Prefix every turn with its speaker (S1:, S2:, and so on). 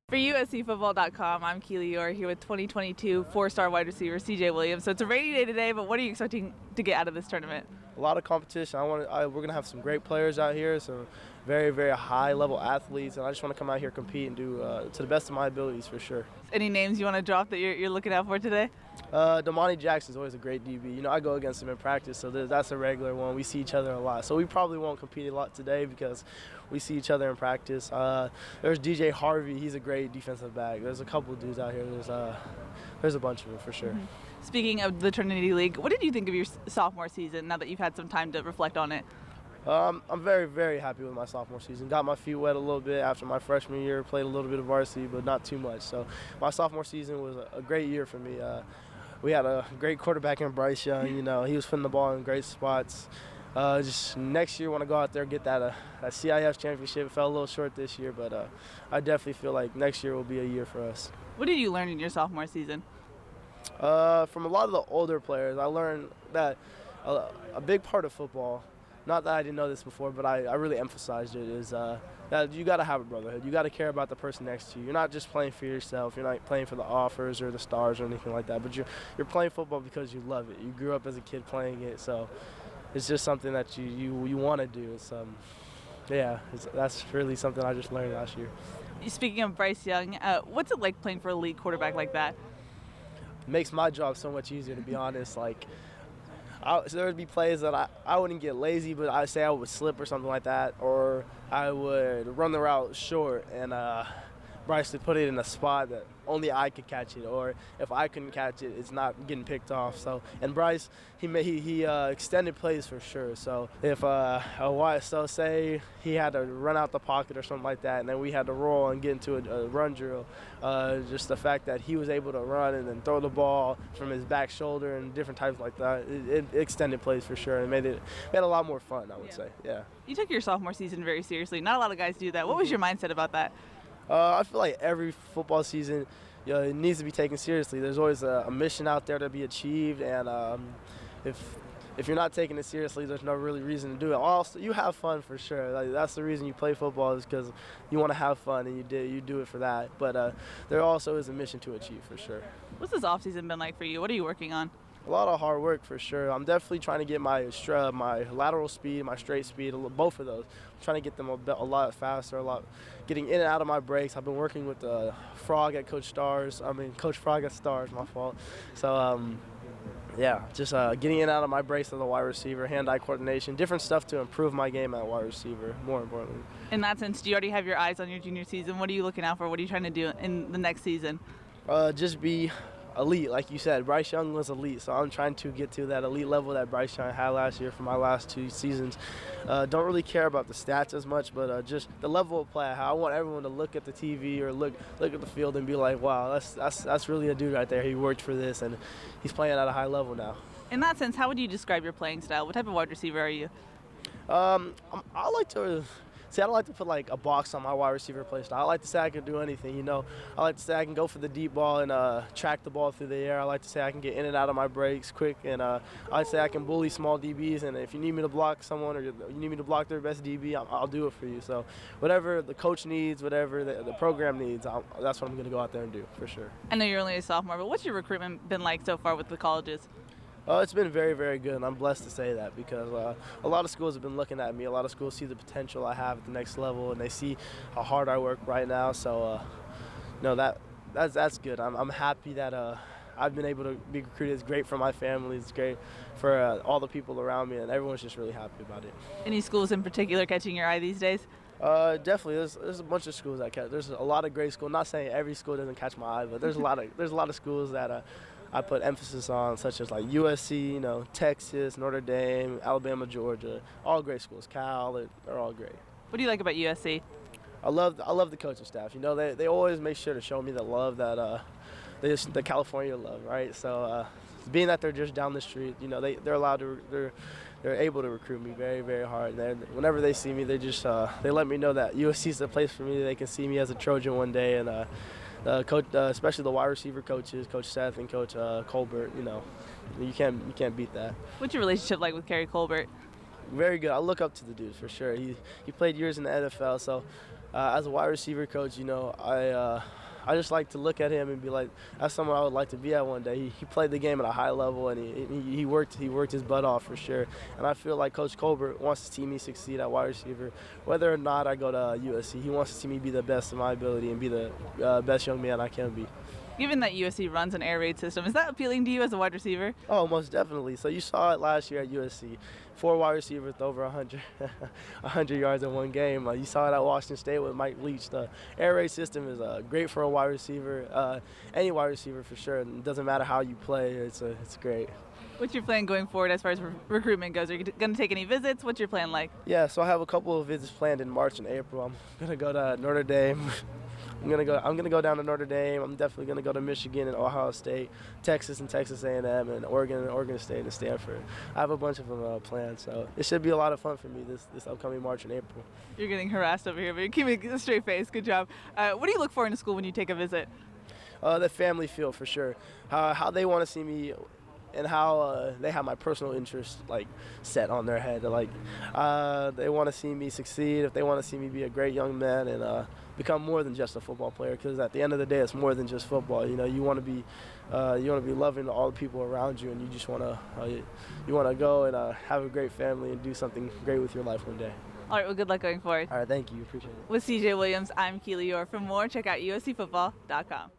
S1: For USCFootball.com, I'm Keely Eure here with 2022 four-star wide receiver CJ Williams. So it's a rainy day today, but what are you expecting to get out of this tournament?
S2: A lot of competition. We're going to have some great players out here, some very, very high-level athletes, and I just want to come out here, compete, and do to the best of my abilities for sure.
S1: Any names you want to drop that you're looking out for today?
S2: Damani Jackson's always a great DB. You know, I go against him in practice, so that's a regular one. We see each other a lot. So we probably won't compete a lot today because we see each other in practice. There's DJ Harvey. He's a great defensive back. There's a couple of dudes out here. There's a bunch of them for sure.
S1: Mm-hmm. Speaking of the Trinity League, what did you think of your sophomore season now that you've had some time to reflect on it?
S2: I'm very, very happy with my sophomore season. Got my feet wet a little bit after my freshman year. Played a little bit of varsity, but not too much. So my sophomore season was a great year for me. We had a great quarterback in Bryce Young. You know, he was putting the ball in great spots. Just next year, want to go out there and get that CIF championship. It fell a little short this year, but I definitely feel like next year will be a year for us.
S1: What did you learn in your sophomore season?
S2: From a lot of the older players, I learned that a big part of football, not that I didn't know this before, but I really emphasized it, is that you got to have a brotherhood. You got to care about the person next to you. You're not just playing for yourself. You're not playing for the offers or the stars or anything like that, but you're playing football because you love it. You grew up as a kid playing it, so it's just something that you want to do. That's really something I just learned last year.
S1: Speaking of Bryce Young, what's it like playing for an elite quarterback like that?
S2: Makes my job so much easier, to be honest. So there would be plays that I wouldn't get lazy, but I say I would slip or something like that, or I would run the route short and Bryce would put it in a spot that only I could catch it, or if I couldn't catch it, it's not getting picked off. So, and Bryce, he extended plays for sure. So if say he had to run out the pocket or something like that, and then we had to roll and get into a run drill, just the fact that he was able to run and then throw the ball from his back shoulder and different types like that, it extended plays for sure and made it a lot more fun, I would say. Yeah.
S1: You took your sophomore season very seriously. Not a lot of guys do that. What was your mindset about that?
S2: I feel like every football season, it needs to be taken seriously. There's always a mission out there to be achieved, and if you're not taking it seriously, there's no really reason to do it. Also, you have fun for sure. That's the reason you play football, is because you want to have fun, and you do it for that. But there also is a mission to achieve for sure.
S1: What's this offseason been like for you? What are you working on?
S2: A lot of hard work for sure. I'm definitely trying to get my lateral speed, my straight speed, both of those. I'm trying to get them a lot faster, getting in and out of my breaks. I've been working with Coach Frog at Stars, my fault. So just getting in and out of my breaks as a wide receiver, hand-eye coordination, different stuff to improve my game at wide receiver, more importantly.
S1: In that sense, do you already have your eyes on your junior season? What are you looking out for? What are you trying to do in the next season?
S2: Just be elite, like you said. Bryce Young was elite, so I'm trying to get to that elite level that Bryce Young had last year for my last 2 seasons. Don't really care about the stats as much, but just the level of play. How I want everyone to look at the TV or look at the field and be like, wow, that's really a dude right there. He worked for this, and he's playing at a high level now.
S1: In that sense, how would you describe your playing style? What type of wide receiver are you?
S2: I don't like to put like a box on my wide receiver play style. I like to say I can do anything, you know. I like to say I can go for the deep ball and track the ball through the air. I like to say I can get in and out of my breaks quick, and I like to say I can bully small DBs. And if you need me to block someone or you need me to block their best DB, I'll do it for you. So whatever the coach needs, whatever the program needs, that's what I'm going to go out there and do for sure.
S1: I know you're only a sophomore, but what's your recruitment been like so far with the colleges?
S2: It's been very, very good, and I'm blessed to say that because a lot of schools have been looking at me. A lot of schools see the potential I have at the next level, and they see how hard I work right now. So, that's good. I'm happy that I've been able to be recruited. It's great for my family. It's great for all the people around me, and everyone's just really happy about it.
S1: Any schools in particular catching your eye these days?
S2: Definitely. There's a bunch of schools that catch. There's a lot of great schools. Not saying every school doesn't catch my eye, but there's a lot of schools that I put emphasis on, such as like USC, Texas, Notre Dame, Alabama, Georgia. All great schools. Cal, they're all great.
S1: What do you like about USC?
S2: I love the coaching staff. They always make sure to show me the love that the California love, right? So being that they're just down the street, they're allowed to they're able to recruit me very, very hard. And whenever they see me, they just they let me know that USC is the place for me. They can see me as a Trojan one day, and coach, especially the wide receiver coaches, Coach Seth and Coach Colburn. You can't beat that.
S1: What's your relationship like with Kerry Colburn?
S2: Very good. I look up to the dude for sure. He played years in the NFL, so As a wide receiver coach, I just like to look at him and be like, that's someone I would like to be at one day. He played the game at a high level, and he worked his butt off for sure. And I feel like Coach Colburn wants to see me succeed at wide receiver, whether or not I go to USC. He wants to see me be the best of my ability and be the best young man I can be.
S1: Given that USC runs an air raid system, is that appealing to you as a wide receiver?
S2: Oh, most definitely. So you saw it last year at USC. 4 wide receivers with over 100 yards in one game. You saw it at Washington State with Mike Leach. The air raid system is great for a wide receiver, any wide receiver for sure. It doesn't matter how you play. It's great.
S1: What's your plan going forward as far as recruitment goes? Are you going to take any visits? What's your plan like?
S2: Yeah, so I have a couple of visits planned in March and April. I'm gonna go to Notre Dame. I'm gonna go down to Notre Dame. I'm definitely gonna go to Michigan and Ohio State, Texas and Texas A&M, and Oregon State and Stanford. I have a bunch of them planned, so it should be a lot of fun for me this upcoming March and April.
S1: You're getting harassed over here, but you're keeping a straight face. Good job. What do you look for in a school when you take a visit?
S2: The family feel for sure. How they want to see me. And how they have my personal interest set on their head. They want to see me succeed. If they want to see me be a great young man and become more than just a football player, because at the end of the day, it's more than just football. You want to be loving all the people around you, and you just want to go and have a great family and do something great with your life one day.
S1: All right. Well, good luck going forward.
S2: All right. Thank you. Appreciate it.
S1: With CJ Williams, I'm Keely Eure. For more, check out uscfootball.com.